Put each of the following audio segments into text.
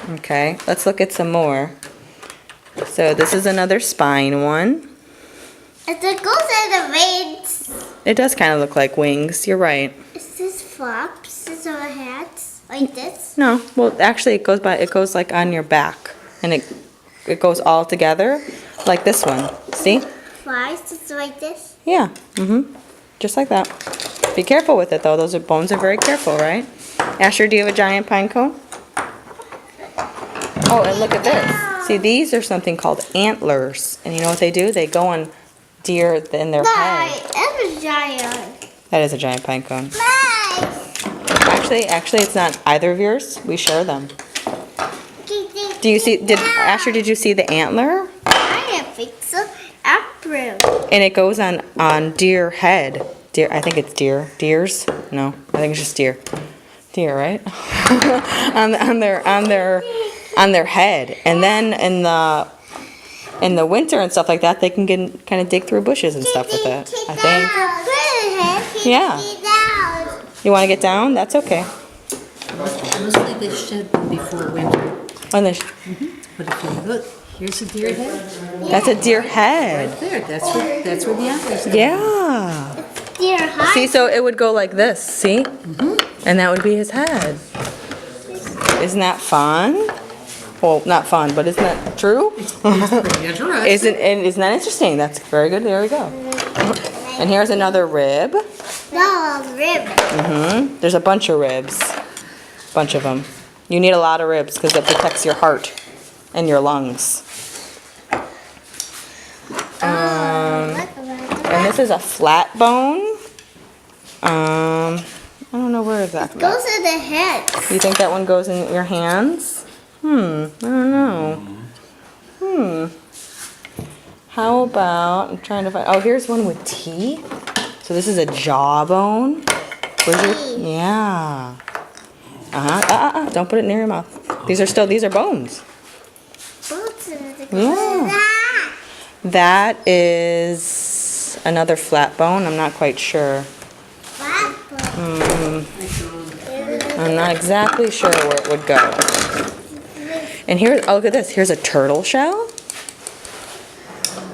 Okay, let's look at some more. So this is another spine one. It goes in the wings. It does kind of look like wings. You're right. Is this flops? Is our hats like this? No, well, actually, it goes like on your back, and it goes all together, like this one. See? Flies, it's like this. Yeah. Just like that. Be careful with it, though. Those bones are very careful, right? Asher, do you have a giant pine cone? Oh, and look at this. See, these are something called antlers, and you know what they do? They go on deer in their head. It's a giant. That is a giant pine cone. Nice. Actually, it's not either of yours. We share them. Do you see? Asher? Did you see the antler? I didn't think so. Apple. And it goes on deer head. Deer. I think it's deer. Deers? No, I think it's just deer. Deer, right? on their head. And then in the winter and stuff like that, they can kind of dig through bushes and stuff with it. I think. Yeah. You want to get down? That's okay. Mostly they shed them before winter. On the But if you look, here's a deer head. That's a deer head. Right there. That's where the antlers are. Yeah. Deer high. See, so it would go like this, see? And that would be his head. Isn't that fun? Well, not fun, but isn't that true? It's pretty interesting. Isn't that interesting? That's very good. There we go. And here's another rib. No, rib. There's a bunch of ribs. Bunch of them. You need a lot of ribs because it protects your heart and your lungs. And this is a flat bone. I don't know where exactly. Goes in the head. You think that one goes in your hands? I don't know. How about, I'm trying to find, oh, here's one with teeth. So this is a jawbone. Yeah. Don't put it near your mouth. These are bones. Yeah. That is another flat bone. I'm not quite sure. I'm not exactly sure where it would go. And here, oh, look at this. Here's a turtle shell.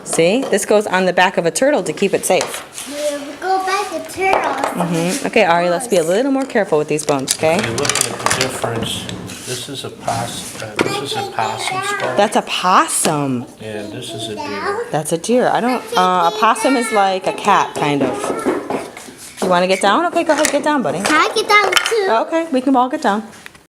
See? This goes on the back of a turtle to keep it safe. We'll go back to turtles. Okay, Ari, let's be a little more careful with these bones, okay? You're looking at the difference. This is a possum skull. That's a possum. And this is a deer. That's a deer. A possum is like a cat, kind of. You want to get down? Okay, go ahead, get down, buddy. Can I get down too? Okay, we can all get down.